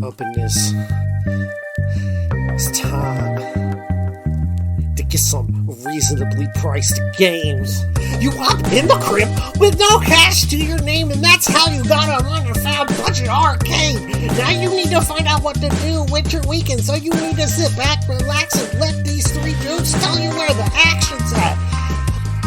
up in this. It's time to get some reasonably priced games. You up in the crib with no cash to your name, and that's how you got a found Budget Arcade. Now you need to find out what to do with your weekend, so you need to sit back, relax, and let these three dudes tell you where the action's at.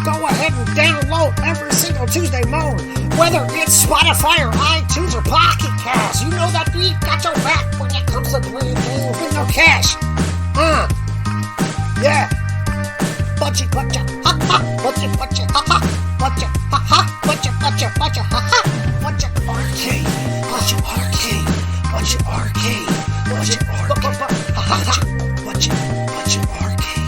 Go ahead and download every single Tuesday morning, whether it's Spotify or iTunes or Pocket Cast. You know that we got your back when it comes to playing games with no cash. Yeah. Budget, ha ha. Budget, ha ha. Budget, ha ha. Budget, ha ha. Budget Arcade. Budget Arcade. Budget Arcade. Budget Arcade. Ha ha. Budget Arcade.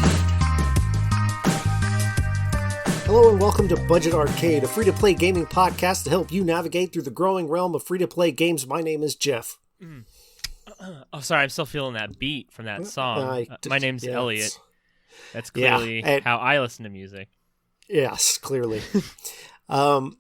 Hello and welcome to Budget Arcade, a free-to-play gaming podcast to help you navigate through the growing realm of free-to-play games. My name is Jeff. Oh, sorry, I'm still feeling that beat from that song. My name's Elliot. That's clearly how I listen to music. Yes, clearly. And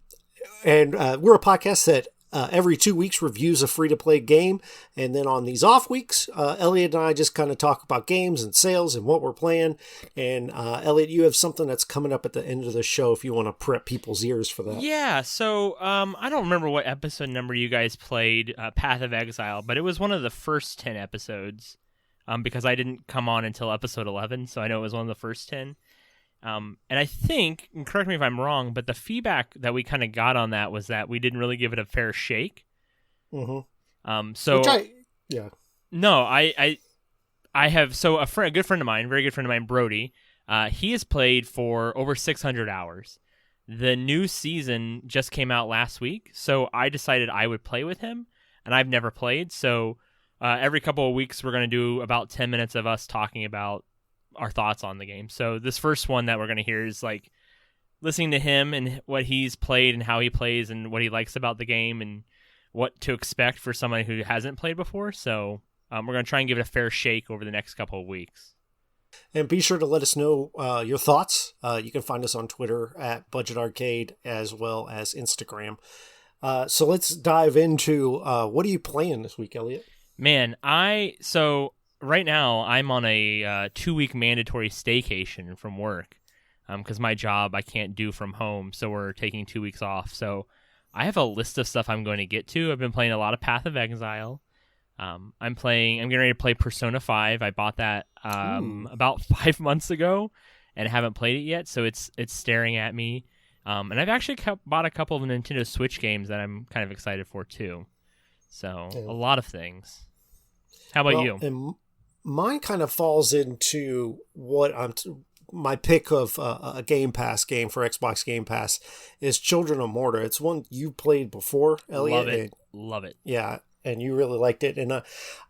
we're a podcast that every 2 weeks reviews a free-to-play game. And then on these off weeks, Elliot and I just kind of talk about games and sales and what we're playing. And Elliot, you have something that's coming up at the end of the show if you want to prep people's ears for that. Yeah, so I don't remember what episode number you guys played Path of Exile, but it was one of the first 10 episodes because I didn't come on until episode 11, so I know it was one of the first 10. And I think, and correct me if I'm wrong, but the feedback that we kind of got on that was that we didn't really give it a fair shake. Mm-hmm. I have a good friend of mine, very good friend of mine, Brody. He has played for over 600 hours. The new season just came out last week, so I decided I would play with him, and I've never played. So every couple of weeks, we're going to do about 10 minutes of us talking about our thoughts on the game. So this first one that we're going to hear is like listening to him and what he's played and how he plays and what he likes about the game and what to expect for someone who hasn't played before. So we're going to try and give it a fair shake over the next couple of weeks. And be sure to let us know your thoughts. You can find us on Twitter at Budget Arcade as well as Instagram. So let's dive into what are you playing this week, Elliot? Man, right now, I'm on a 2-week mandatory staycation from work because my job I can't do from home, so we're taking 2 weeks off. So I have a list of stuff I'm going to get to. I've been playing a lot of Path of Exile. I'm getting ready to play Persona 5. I bought that about 5 months ago and haven't played it yet, so it's staring at me. And I've actually bought a couple of Nintendo Switch games that I'm kind of excited for too. So a lot of things. How about you? And mine kind of falls into what my pick of a Game Pass game for Xbox Game Pass is Children of Mortar. It's one you played before, Elliot. Love it. Yeah, and you really liked it. And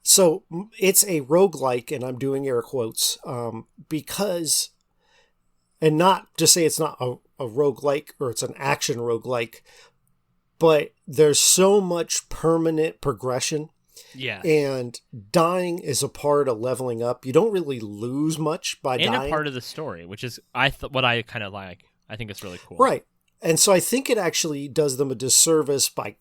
so it's a roguelike, and I'm doing air quotes, because, and not to say it's not a roguelike or it's an action roguelike, but there's so much permanent progression. Yeah, and dying is a part of leveling up. You don't really lose much by dying. And a part of the story, which is what I kind of like. I think it's really cool. Right. And so I think it actually does them a disservice by,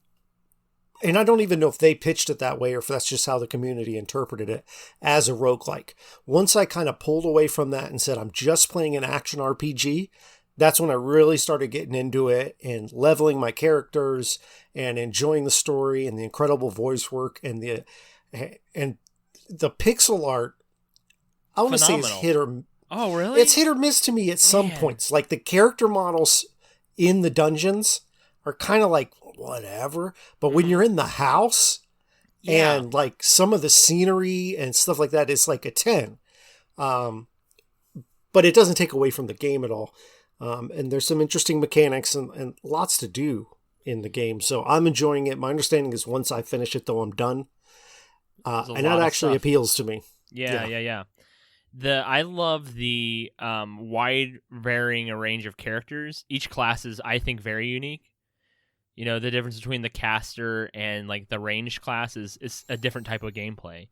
and I don't even know if they pitched it that way or if that's just how the community interpreted it, as a roguelike. Once I kind of pulled away from that and said, I'm just playing an action RPG, that's when I really started getting into it and leveling my characters and enjoying the story and the incredible voice work and the pixel art. I want to say it's hit or oh really? It's hit or miss to me at some points. Like the character models in the dungeons are kind of like whatever, but when you're in the house and like some of the scenery and stuff like that, it's like a 10. But it doesn't take away from the game at all. And there's some interesting mechanics and lots to do in the game. So I'm enjoying it. My understanding is once I finish it, though, I'm done. And that actually appeals to me. Yeah. I love the wide varying a range of characters. Each class is, I think, very unique. You know, the difference between the caster and like the ranged class is a different type of gameplay.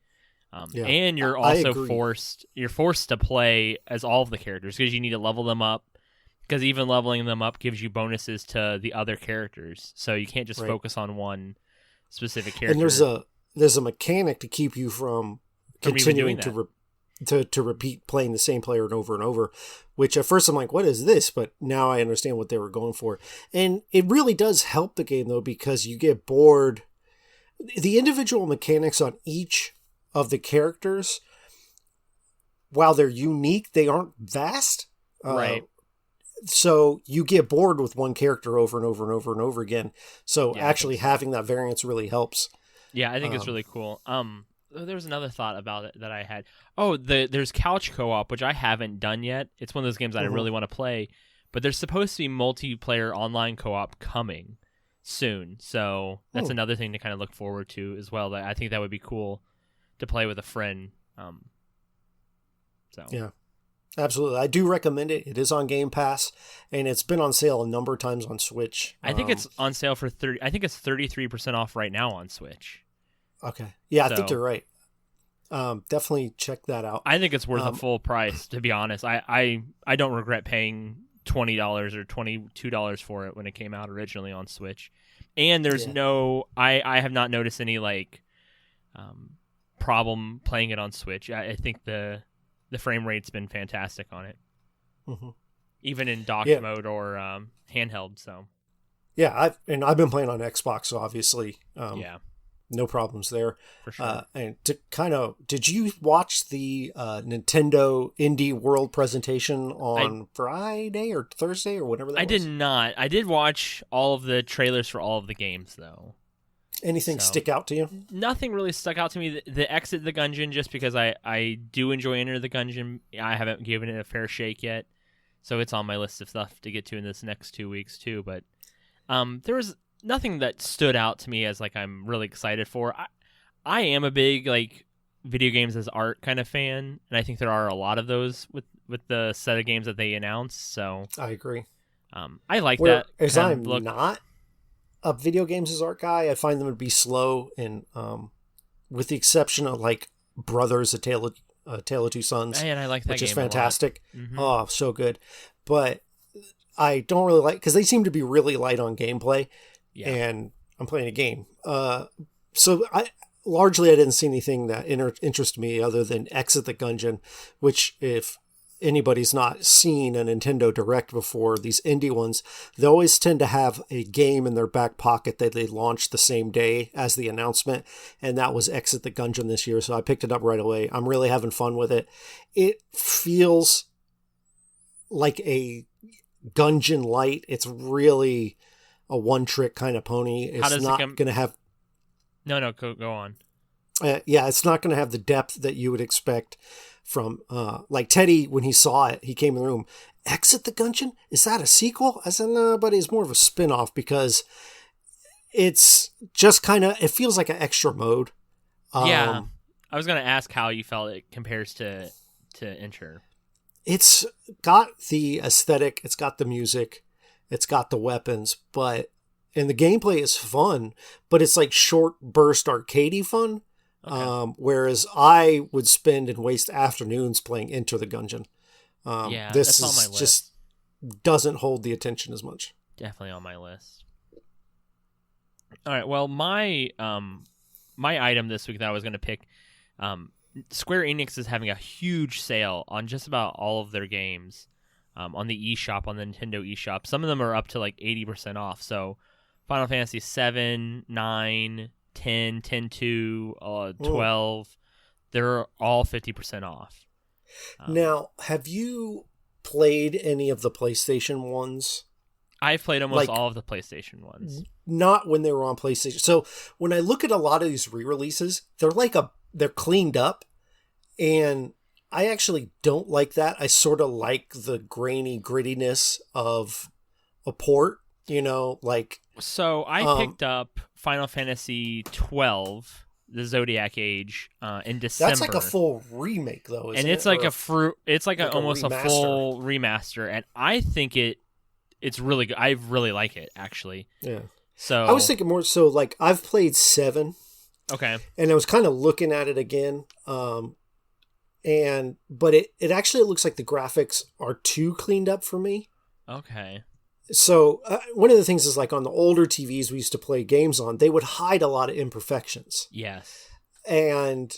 And you're also forced to play as all of the characters because you need to level them up. Because even leveling them up gives you bonuses to the other characters, so you can't just focus on one specific character. And there's a mechanic to keep you from continuing to repeat playing the same player over and over, which at first I'm like, what is this? But now I understand what they were going for. And it really does help the game, though, because you get bored. The individual mechanics on each of the characters, while they're unique, they aren't vast. Right. So you get bored with one character over and over and over and over again. So actually having that variance really helps. Yeah, I think it's really cool. There was another thought about it that I had. Oh, there's couch co-op, which I haven't done yet. It's one of those games that I really want to play, but there's supposed to be multiplayer online co-op coming soon. So that's another thing to kind of look forward to as well. I think that would be cool to play with a friend. Yeah, absolutely. I do recommend it. It is on Game Pass, and it's been on sale a number of times on Switch. I think it's on sale for 30. I think it's 33% off right now on Switch. Okay. Yeah, I think you're right. Definitely check that out. I think it's worth a full price, to be honest. I don't regret paying $20 or $22 for it when it came out originally on Switch. And there's I have not noticed any problem playing it on Switch. I think the frame rate's been fantastic on it. Mm-hmm. Even in docked mode or handheld, so. Yeah, I've been playing on Xbox, so obviously no problems there. For sure. And did you watch the Nintendo Indie World presentation on Friday or Thursday or whatever that was? I did not. I did watch all of the trailers for all of the games, though. Anything stick out to you? Nothing really stuck out to me. The Exit the Gungeon, just because I do enjoy Enter the Gungeon. I haven't given it a fair shake yet, so it's on my list of stuff to get to in this next 2 weeks, too. But there was nothing that stood out to me as I'm really excited for. I am a big video games as art kind of fan, and I think there are a lot of those with the set of games that they announced. So I agree. I like that. As I'm not a video games as art guy, I find them to be slow, and with the exception of Brothers: A Tale of Two Sons, and I like that which game is fantastic. Mm-hmm. Oh, so good. But I don't really like because they seem to be really light on gameplay. Yeah. And I'm playing a game. So I didn't see anything that interested me other than Exit the Gungeon, which if anybody's not seen a Nintendo Direct before, these indie ones, they always tend to have a game in their back pocket that they launch the same day as the announcement. And that was Exit the Gungeon this year. So I picked it up right away. I'm really having fun with it. It feels like a Gungeon light. It's really a one-trick kind of pony. It's not going to have... No, go on. It's not going to have the depth that you would expect from... Teddy, when he saw it, he came in the room, Exit the Gungeon? Is that a sequel? I said, no, but it's more of a spin-off because it's just kind of... It feels like an extra mode. I was going to ask how you felt it compares to Enter. It's got the aesthetic, it's got the music, it's got the weapons, and the gameplay is fun, but it's short burst arcadey fun. Okay. Whereas I would spend and waste afternoons playing Enter the Gungeon. This that's on my list. Just doesn't hold the attention as much. Definitely on my list. All right. Well, my item this week that I was going to pick, Square Enix is having a huge sale on just about all of their games. On the eShop, on the Nintendo eShop. Some of them are up to 80% off. So Final Fantasy 7, 9, 10, 10-2, 12, they're all 50% off. Now, have you played any of the PlayStation ones? I've played almost all of the PlayStation ones. Not when they were on PlayStation. So when I look at a lot of these re-releases, they're cleaned up, and I actually don't like that. I sort of like the grainy grittiness of a port, So I picked up Final Fantasy 12, the Zodiac Age, in December. That's a full remake, though, isn't it? And it's almost a full remaster, and I think it's really good. I really like it, actually. Yeah. So I was thinking more so I've played 7. Okay. And I was kind of looking at it again. But it actually looks like the graphics are too cleaned up for me. Okay. So one of the things is like on the older TVs we used to play games on, they would hide a lot of imperfections. Yes. And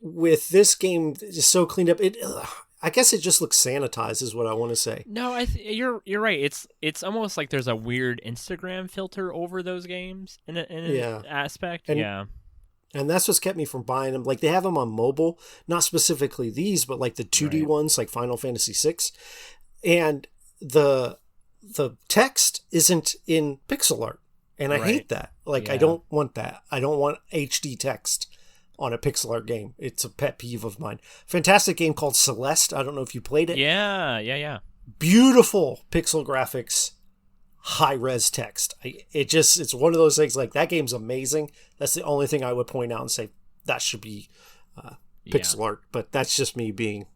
with this game just so cleaned up, I guess it just looks sanitized is what I want to say. No, you're right. It's almost like there's a weird Instagram filter over those games in an aspect. And that's what's kept me from buying them. Like they have them on mobile, not specifically these, but like the 2D ones, like Final Fantasy VI. And the text isn't in pixel art. And I hate that. Like, I don't want that. I don't want HD text on a pixel art game. It's a pet peeve of mine. Fantastic game called Celeste. I don't know if you played it. Yeah. Beautiful pixel graphics, high res text. It's one of those things like that game's amazing. That's the only thing I would point out and say that should be pixel art. But that's just me being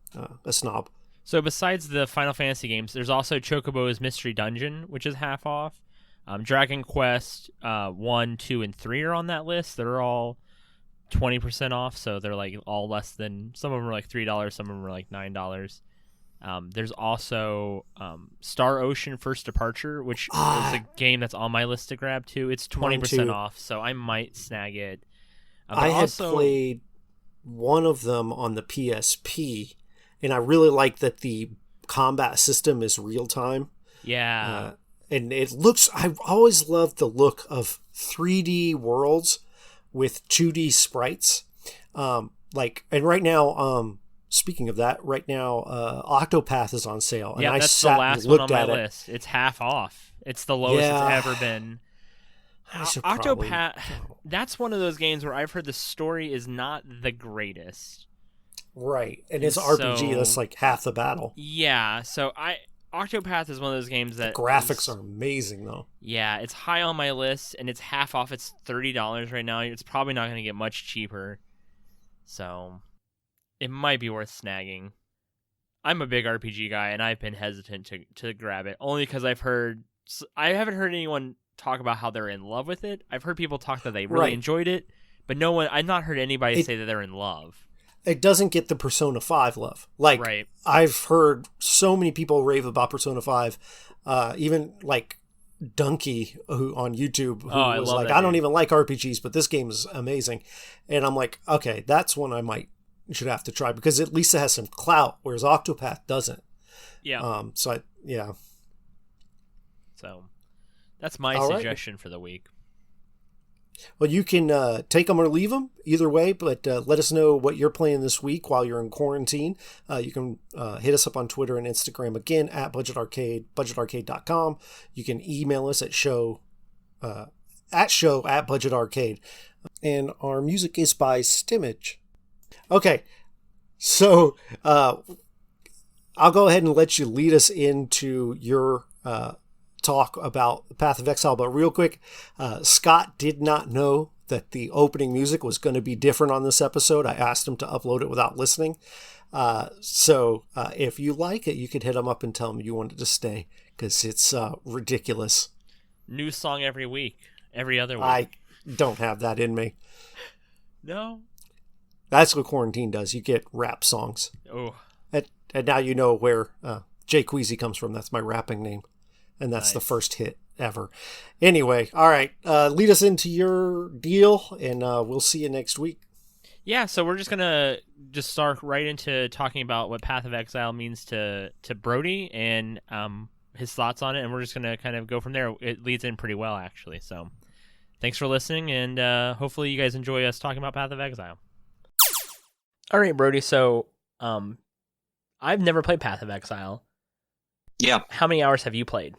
a snob. So besides the Final Fantasy games, there's also Chocobo's Mystery Dungeon, which is half off. Dragon Quest 1, 2, and 3 are on that list. They're all 20% off, so they're like all less than, some of them are like $3, some of them are like $9. There's also Star Ocean First Departure, which is a game that's on my list to grab too. It's 20% off, so I might snag it. I had played one of them on the PSP, and I really like that the combat system is real time. Yeah. And it looks, I've always loved the look of 3D worlds with 2D sprites. And right now, speaking of that, right now, Octopath is on sale. And that's the last one on my list. It's half off. It's the lowest it's ever been. Octopath, that's one of those games where I've heard the story is not the greatest. Right. And it's RPG, that's like half the battle. Yeah, so Octopath is one of those games that... The graphics are amazing, though. Yeah, it's high on my list, and it's half off. It's $30 right now. It's probably not going to get much cheaper. So, it might be worth snagging. I'm a big RPG guy, and I've been hesitant to grab it, only because I haven't heard anyone talk about how they're in love with it. I've heard people talk that they really enjoyed it, but I've not heard anybody say that they're in love. It doesn't get the Persona 5 love. Like, I've heard so many people rave about Persona 5, even like Dunkey who on YouTube, who was like, I don't even like RPGs, but this game is amazing. And I'm like, okay, that's one I should have to try, because at least it has some clout, whereas Octopath doesn't. Yeah. So that's my suggestion for the week. Well, you can take them or leave them, either way, but let us know what you're playing this week while you're in quarantine. You can hit us up on Twitter and Instagram, again, at Budget Arcade, budgetarcade.com. You can email us at show@Budget Arcade. And our music is by Stimage. Okay, so I'll go ahead and let you lead us into your talk about Path of Exile, but real quick, Scott did not know that the opening music was going to be different on this episode. I asked him to upload it without listening. So if you like it, you could hit him up and tell him you want it to stay, because it's ridiculous. New song every week, every other week. I don't have that in me. No. That's what quarantine does. You get rap songs. Oh. And now you know where Jay Queasy comes from. That's my rapping name. And that's the first hit ever. Anyway, all right. Lead us into your deal, and we'll see you next week. Yeah, so we're just going to start right into talking about what Path of Exile means to Brody and his thoughts on it, and we're just going to kind of go from there. It leads in pretty well, actually. So thanks for listening, and hopefully you guys enjoy us talking about Path of Exile. All right, Brody, so I've never played Path of Exile. Yeah. How many hours have you played?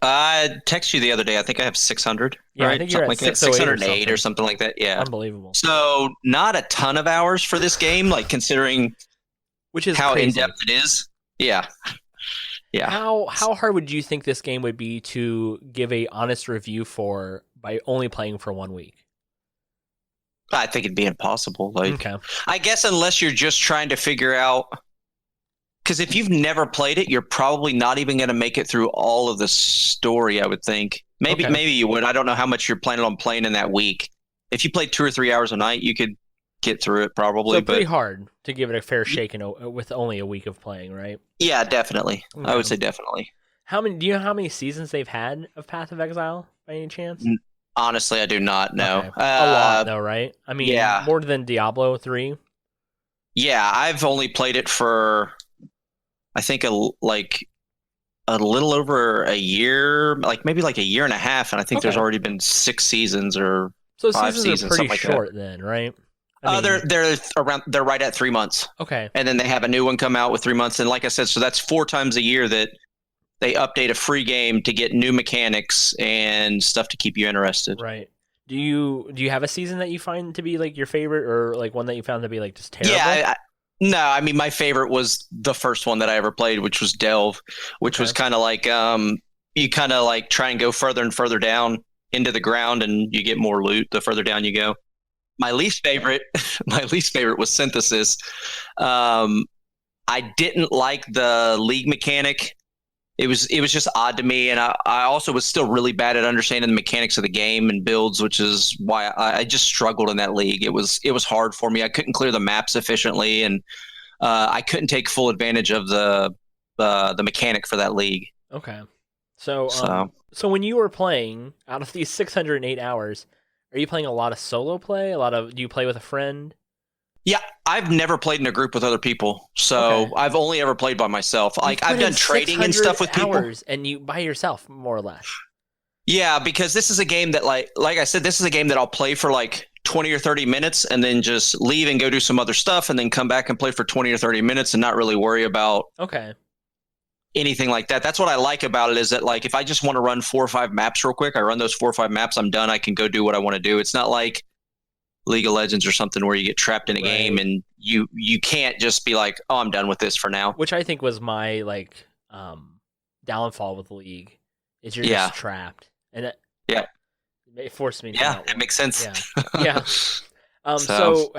I texted you the other day. I think I have 600. Yeah, right? I think you're something at like 608 or something like that. Yeah. Unbelievable. So not a ton of hours for this game, like considering which is how in-depth it is. Yeah. Yeah. How hard would you think this game would be to give a honest review for by only playing for 1 week? I think it'd be impossible. Like, okay. I guess unless you're just trying to figure out. Because if you've never played it, you're probably not even going to make it through all of the story, I would think. Maybe you would. I don't know how much you're planning on playing in that week. If you played 2 or 3 hours a night, you could get through it probably. So pretty hard to give it a fair shake with only a week of playing, right? Yeah, definitely. Okay. I would say definitely. Do you know how many seasons they've had of Path of Exile by any chance? Honestly, I do not know. Okay. A lot though, right? I mean, yeah. more than Diablo 3. Yeah, I've only played it for, I think, a little over a year, like maybe like a year and a half, and I think there's already been 6 seasons or So 5 seasons are pretty something short like that. then, right? They're right at 3 months. Okay. And then they have a new one come out with 3 months, and like I said, so that's 4 times a year that they update a free game to get new mechanics and stuff to keep you interested. Right. Do you have a season that you find to be like your favorite, or like one that you found to be like just terrible? Yeah, no, I mean my favorite was the first one that I ever played, which was Delve, which was kind of like you kind of like try and go further and further down into the ground, and you get more loot the further down you go. My least favorite was Synthesis. I didn't like the league mechanic. It was just odd to me, and I also was still really bad at understanding the mechanics of the game and builds, which is why I just struggled in that league. It was hard for me. I couldn't clear the maps efficiently, and I couldn't take full advantage of the mechanic for that league. Okay, so when you were playing, out of these 608 hours, are you playing a lot of solo play? Do you play with a friend? Yeah, I've never played in a group with other people, so I've only ever played by myself. Like I've done trading and stuff with people, and you by yourself, more or less. Yeah, because this is a game that, like I said, this is a game that I'll play for like 20 or 30 minutes, and then just leave and go do some other stuff, and then come back and play for 20 or 30 minutes, and not really worry about anything like that. That's what I like about it, is that like if I just want to run 4 or 5 maps real quick, I run those 4 or 5 maps. I'm done. I can go do what I want to do. It's not like League of Legends or something where you get trapped in a game and you can't just be like, oh, I'm done with this for now. Which I think was my downfall with League, is you're just trapped, and it forced me to Yeah, it makes sense. Yeah. So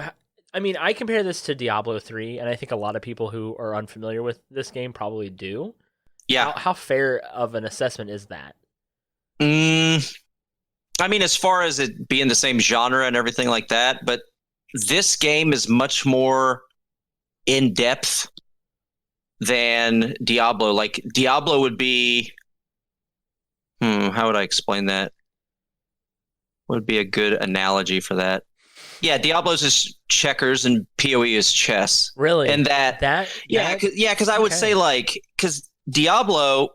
I mean, I compare this to Diablo 3, and I think a lot of people who are unfamiliar with this game probably do. Yeah. How fair of an assessment is that? I mean, as far as it being the same genre and everything like that, but this game is much more in depth than Diablo. Like Diablo would be, how would I explain that? What would be a good analogy for that? Yeah, Diablo's is checkers and PoE is chess. Really? And because I would say because Diablo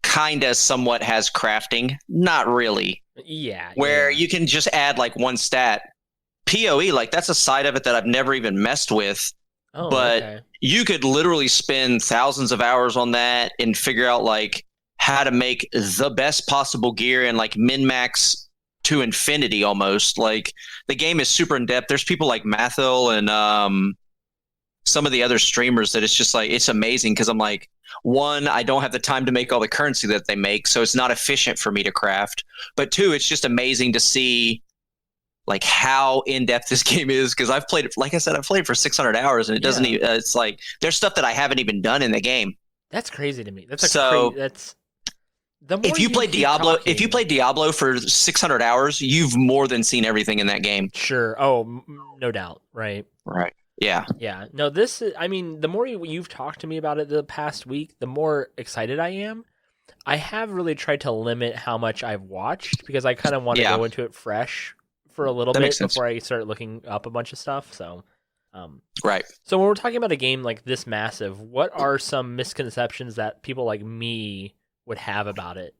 kind of somewhat has crafting, not really. Yeah. Where you can just add like one stat. PoE, like that's a side of it that I've never even messed with. But you could literally spend thousands of hours on that and figure out like how to make the best possible gear and like min-max to infinity almost. Like the game is super in depth. There's people like Mathil and some of the other streamers that it's just like, it's amazing because I'm like, one, I don't have the time to make all the currency that they make, so it's not efficient for me to craft. But two, it's just amazing to see like how in depth this game is, because I've played it, like I said, I've played for 600 hours and it doesn't even, it's like there's stuff that I haven't even done in the game. That's crazy to me. That's the more if you play Diablo for 600 hours, you've more than seen everything in that game. Sure. Oh, no doubt. Right. Yeah. Yeah. No, I mean, the more you've talked to me about it the past week, the more excited I am. I have really tried to limit how much I've watched because I kind of want to go into it fresh for a little bit before I start looking up a bunch of stuff. So, right. So when we're talking about a game like this massive, what are some misconceptions that people like me would have about it?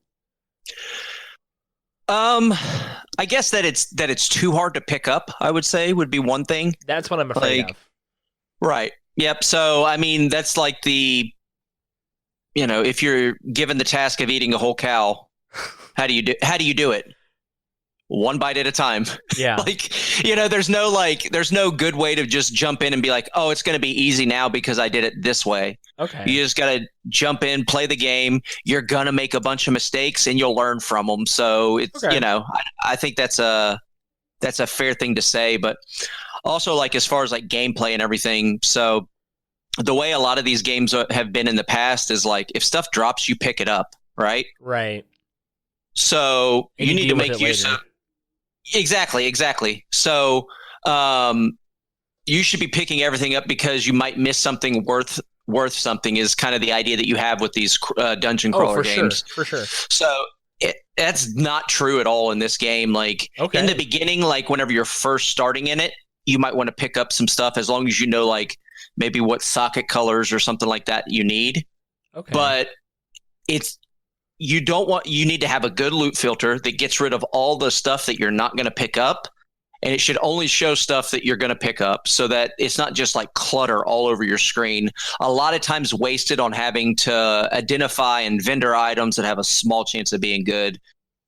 I guess that it's too hard to pick up, I would say, would be one thing. That's what I'm afraid of. Right. Yep. So, I mean, that's like if you're given the task of eating a whole cow, how do you do it? One bite at a time. Yeah. There's no good way to just jump in and be like, oh, it's going to be easy now because I did it this way. Okay. You just got to jump in, play the game. You're going to make a bunch of mistakes and you'll learn from them. So it's, I think that's a fair thing to say, but also like, as far as like gameplay and everything. So the way a lot of these games have been in the past is like, if stuff drops, you pick it up. Right. Right. So you need to make use of. Exactly. So you should be picking everything up because you might miss something worth worth something is kind of the idea that you have with these dungeon crawler games. For sure. So that's not true at all in this game. Like in the beginning, like whenever you're first starting in it, you might want to pick up some stuff as long as you know like maybe what socket colors or something like that you need. Okay. But you need to have a good loot filter that gets rid of all the stuff that you're not going to pick up. And it should only show stuff that you're going to pick up so that it's not just like clutter all over your screen. A lot of times wasted on having to identify and vendor items that have a small chance of being good.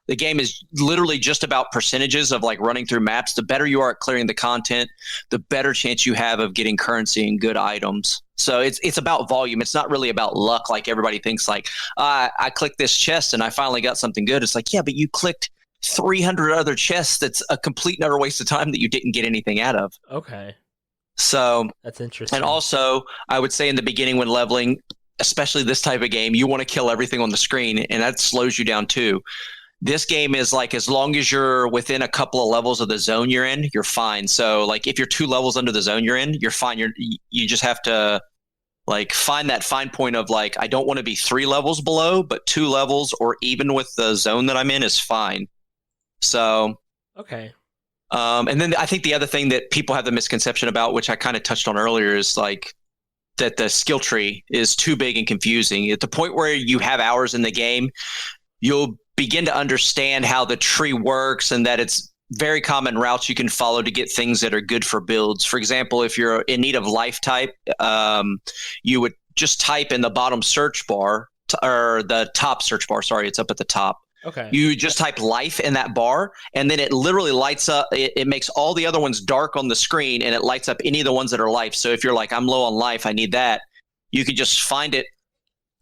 The game is literally just about percentages of like running through maps. The better you are at clearing the content, the better chance you have of getting currency and good items. So it's about volume. It's not really about luck like everybody thinks. Like, I clicked this chest and I finally got something good. It's like, yeah, but you clicked 300 other chests. That's a complete and utter waste of time that you didn't get anything out of. Okay. So that's interesting. And also, I would say in the beginning when leveling, especially this type of game, you want to kill everything on the screen, and that slows you down too. This game is like, as long as you're within a couple of levels of the zone you're in, you're fine. So like if you're 2 levels under the zone you're in, you're fine. You just have to like find that fine point of like, I don't want to be 3 levels below, but 2 levels or even with the zone that I'm in is fine. So, okay. And then I think the other thing that people have the misconception about, which I kind of touched on earlier, is like that the skill tree is too big and confusing. At the point where you have hours in the game, you'll begin to understand how the tree works and that it's very common routes you can follow to get things that are good for builds. For example, if you're in need of life type, you would just type in the bottom search bar or the top search bar. Sorry, it's up at the top. Okay. You just type life in that bar, and then it literally lights up. It makes all the other ones dark on the screen, and it lights up any of the ones that are life. So if you're like, I'm low on life, I need that, you could just find it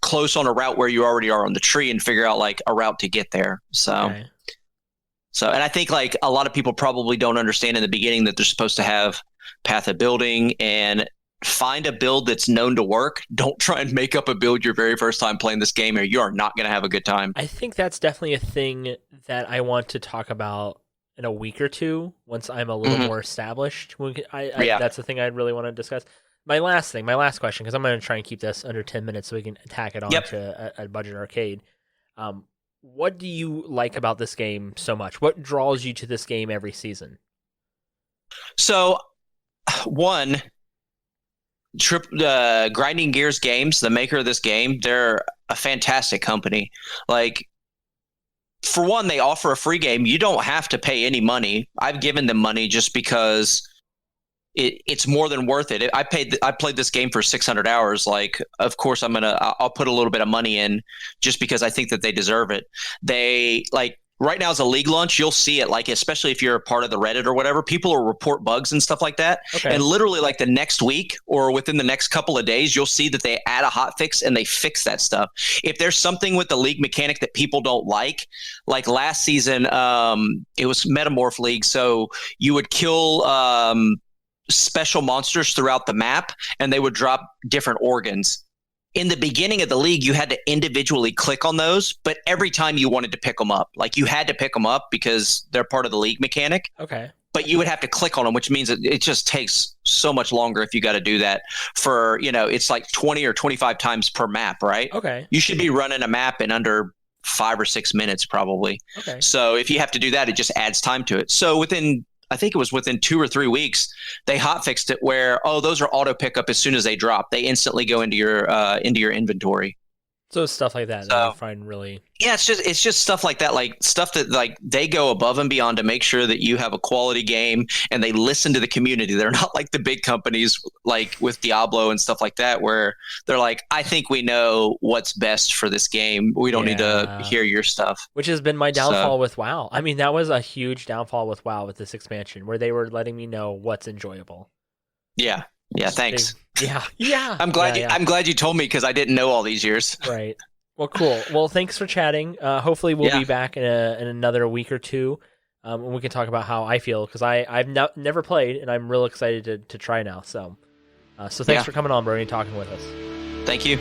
close on a route where you already are on the tree and figure out like a route to get there. So, and I think like a lot of people probably don't understand in the beginning that they're supposed to have path of building and find a build that's known to work. Don't try and make up a build your very first time playing this game, or you are not going to have a good time. I think that's definitely a thing that I want to talk about in a week or two once I'm a little more established. That's the thing I'd really want to discuss. My last question, because I'm going to try and keep this under 10 minutes so we can tack it on to a budget arcade. What do you like about this game so much? What draws you to this game every season? So, one, Grinding Gears Games, the maker of this game, they're a fantastic company. Like, for one, they offer a free game. You don't have to pay any money. I've given them money just because it's more than worth it. I played this game for 600 hours. Like, of course, I'll put a little bit of money in just because I think that they deserve it. They like. Right now, as a league launch, you'll see it, like, especially if you're a part of the Reddit or whatever, people will report bugs and stuff like that. Okay. And literally, like, the next week or within the next couple of days, you'll see that they add a hotfix and they fix that stuff. If there's something with the league mechanic that people don't like last season, it was Metamorph League. So you would kill special monsters throughout the map, and they would drop different organs. In the beginning of the league, you had to individually click on those, but every time you wanted to pick them up, like you had to pick them up because they're part of the league mechanic. Okay. But you would have to click on them, which means it just takes so much longer if you got to do that for, it's like 20 or 25 times per map, right? Okay. You should be running a map in under 5 or 6 minutes probably. Okay. So if you have to do that, it just adds time to it. So I think it was within 2 or 3 weeks, they hotfixed it where, those are auto pickup as soon as they drop. They instantly go into your inventory. So stuff like that I find really... Yeah, it's just stuff like that, like stuff that like they go above and beyond to make sure that you have a quality game, and they listen to the community. They're not like the big companies like with Diablo and stuff like that, where they're like, I think we know what's best for this game. We don't need to hear your stuff. Which has been my downfall with WoW. I mean, that was a huge downfall with WoW with this expansion, where they were letting me know what's enjoyable. Yeah. Yeah, thanks. Yeah. I'm glad you told me, because I didn't know all these years. Right. Well, cool. Well, thanks for chatting. Hopefully we'll be back in another week or two, and we can talk about how I feel, because I've never played, and I'm real excited to try now. So thanks for coming on, Brody, and talking with us. Thank you.